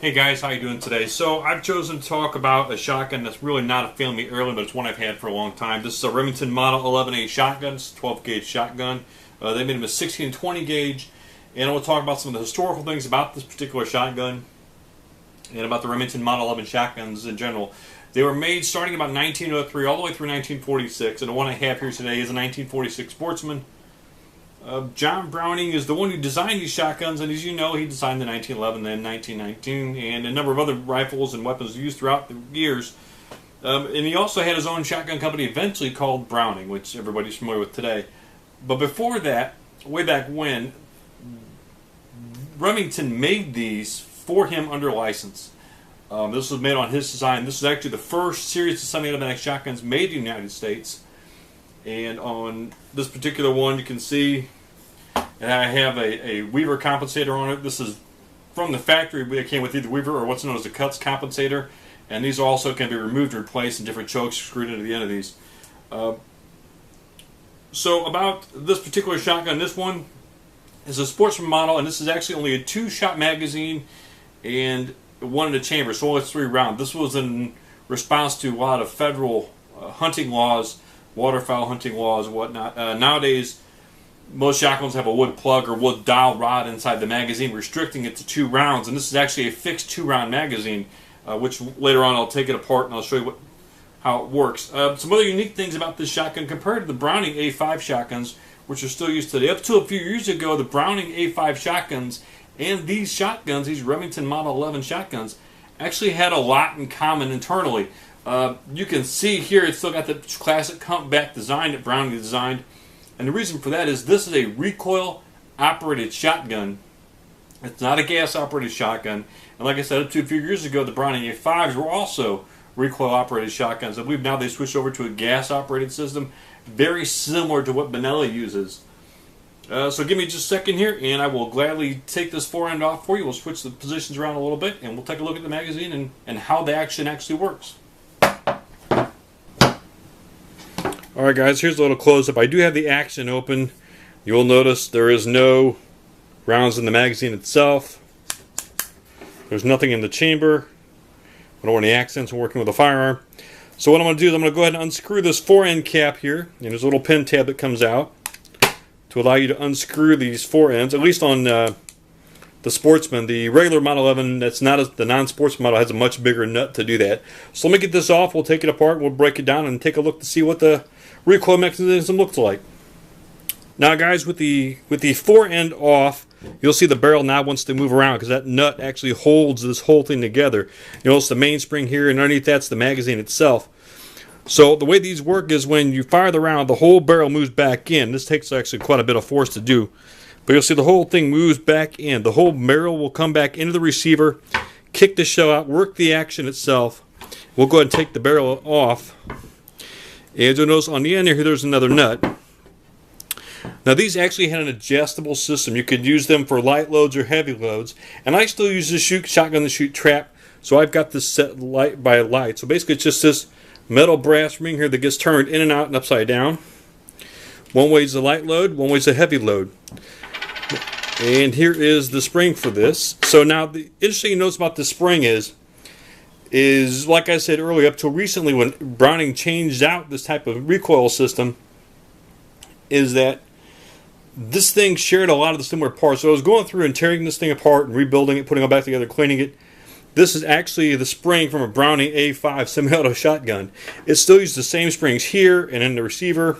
Hey guys, how you doing today? So I've chosen to talk about a shotgun that's really not a family heirloom, but it's one I've had for a long time. This is a Remington Model 11A shotgun. It's a 12 gauge shotgun. They made them a 16 and 20 gauge, and I will talk about some of the historical things about this particular shotgun and about the Remington Model 11 shotguns in general. They were made starting about 1903 all the way through 1946, and the one I have here today is a 1946 Sportsman. John Browning is the one who designed these shotguns, and as you know, he designed the 1911, then 1919, and a number of other rifles and weapons used throughout the years. And he also had his own shotgun company eventually called Browning, which everybody's familiar with today. But before that, way back when, Remington made these for him under license. This was made on his design. This is actually the first series of semi-automatic shotguns made in the United States. And on this particular one, you can see, and I have a Weaver compensator on it. This is from the factory. It came with either Weaver or what's known as a Cuts compensator. And these also can be removed and replaced, and different chokes screwed into the end of these. So about this particular shotgun, this one is a Sportsman model, and this is actually only a 2-shot magazine and one in the chamber, so only 3 rounds. This was in response to a lot of federal hunting laws, waterfowl hunting laws, and whatnot. Nowadays, most shotguns have a wood plug or wood dowel rod inside the magazine, restricting it to 2 rounds. And this is actually a fixed 2-round magazine, which later on I'll take it apart and I'll show you how it works. Some other unique things about this shotgun compared to the Browning A5 shotguns, which are still used today. Up to a few years ago, the Browning A5 shotguns and these shotguns, these Remington Model 11 shotguns, actually had a lot in common internally. You can see here it's still got the classic humpback design that Browning designed, and the reason for that is this is a recoil operated shotgun. It's not a gas operated shotgun, and like I said, up to a few years ago the Browning A5s were also recoil operated shotguns. I believe now they switched over to a gas operated system, very similar to what Benelli uses. So give me just a second here, and I will gladly take this forend off for you. We'll switch the positions around a little bit, and we'll take a look at the magazine and how the action actually works. Alright guys, here's a little close-up. I do have the action open. You'll notice there is no rounds in the magazine itself. There's nothing in the chamber. I don't want any accents when working with a firearm. So what I'm going to do is I'm going to go ahead and unscrew this forend cap here. And there's a little pin tab that comes out to allow you to unscrew these forends, at least on the Sportsman. The regular Model 11, that's not the non-Sportsman model, has a much bigger nut to do that. So let me get this off. We'll take it apart. We'll break it down and take a look to see what the recoil mechanism looks like. Now guys, with the forend off, you'll see the barrel now wants to move around because that nut actually holds this whole thing together. You notice the mainspring here, and underneath that's the magazine itself. So the way these work is when you fire the round, the whole barrel moves back in. This takes actually quite a bit of force to do. But you'll see the whole thing moves back in. The whole barrel will come back into the receiver, kick the shell out, work the action itself. We'll go ahead and take the barrel off. As you'll notice on the end here, there's another nut. Now these actually had an adjustable system. You could use them for light loads or heavy loads. And I still use this shotgun to shoot trap. So I've got this set light by light. So basically it's just this metal brass ring here that gets turned in and out and upside down. One way is the light load, one way is the heavy load. And here is the spring for this. So now the interesting notes about the spring is like I said earlier, up till recently when Browning changed out this type of recoil system, is that this thing shared a lot of the similar parts. So I was going through and tearing this thing apart and rebuilding it, putting it back together, cleaning it. This is actually the spring from a Browning A5 semi-auto shotgun. It still uses the same springs here and in the receiver.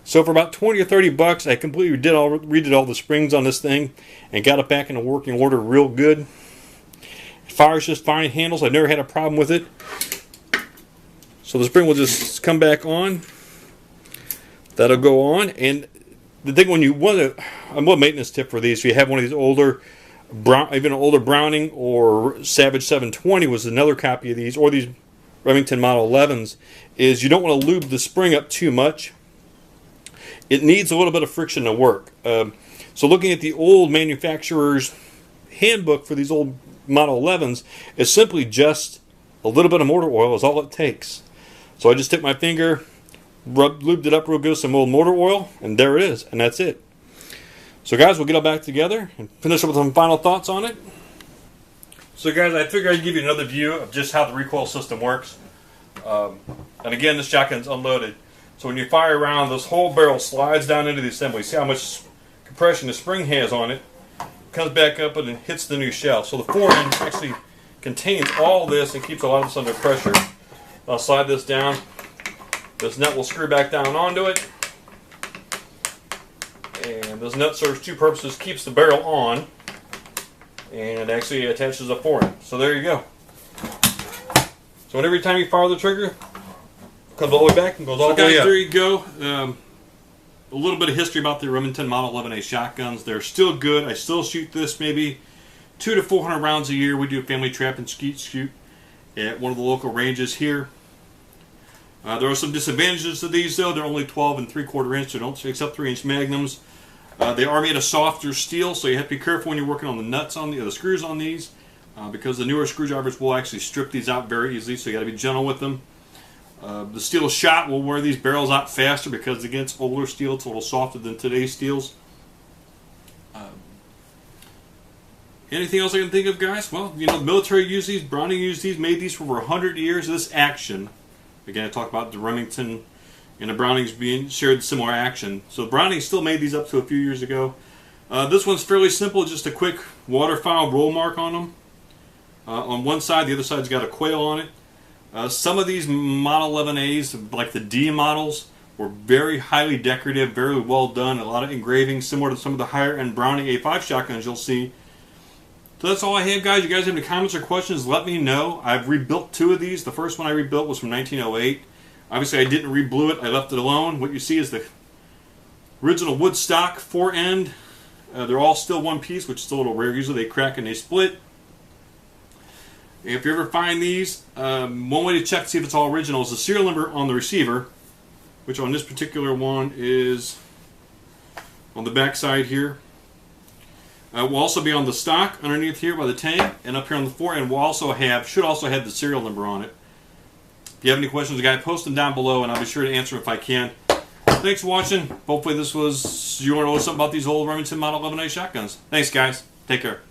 So for about 20 or 30 bucks, I completely redid all the springs on this thing and got it back in a working order real good. It fires just fine, handles. I've never had a problem with it. So the spring will just come back on. That'll go on. And the thing when you want to, a little maintenance tip for these, if you have one of these older, even an older Browning or Savage 720 was another copy of these, or these Remington Model 11s, is you don't want to lube the spring up too much. It needs a little bit of friction to work. So looking at the old manufacturer's handbook for these old Model 11s, it's simply just a little bit of motor oil is all it takes. So I just took my finger, lubed it up real good with some old motor oil, and there it is, and that's it. So guys, we'll get all back together and finish up with some final thoughts on it. So guys, I figured I'd give you another view of just how the recoil system works. And again, this shotgun's unloaded. So when you fire around, this whole barrel slides down into the assembly. See how much compression the spring has on it. Comes back up and hits the new shell. So the fore-end actually contains all this and keeps a lot of this under pressure. I'll slide this down. This nut will screw back down onto it. And this nut serves two purposes. Keeps the barrel on and actually attaches a fore-end. So there you go. So every time you fire the trigger, it comes all the way back and goes all the way up. There you go. A little bit of history about the Remington Model 11A shotguns. They're still good. I still shoot this maybe 200 to 400 rounds a year. We do a family trap and skeet shoot at one of the local ranges here. There are some disadvantages to these though. They're only 12 3/4 inch. They don't accept 3-inch magnums. They are made of softer steel, so you have to be careful when you're working on the nuts on the screws on these, because the newer screwdrivers will actually strip these out very easily. So you got to be gentle with them. The steel shot will wear these barrels out faster because again, it's older steel. It's a little softer than today's steels. Anything else I can think of, guys? Well, you know, the military used these, Browning used these, made these for over 100 years. This action, again, I talked about the Remington and the Brownings being shared similar action. So Browning still made these up to a few years ago. This one's fairly simple, just a quick waterfowl roll mark on them. On one side, the other side's got a quail on it. Some of these Model 11As, like the D models, were very highly decorative, very well done, a lot of engraving, similar to some of the higher end Browning A5 shotguns you'll see. So that's all I have, guys. You guys have any comments or questions, let me know. I've rebuilt 2 of these. The first one I rebuilt was from 1908. Obviously, I didn't reblue it. I left it alone. What you see is the original wood stock fore-end. They're all still one piece, which is a little rare. Usually they crack and they split. If you ever find these, one way to check to see if it's all original is the serial number on the receiver, which on this particular one is on the back side here. Will also be on the stock underneath here by the tank, and up here on the fore-end will also have, should also have the serial number on it. If you have any questions, guys, post them down below, and I'll be sure to answer if I can. Thanks for watching. Hopefully this was, you want to know something about these old Remington Model 11A shotguns. Thanks, guys. Take care.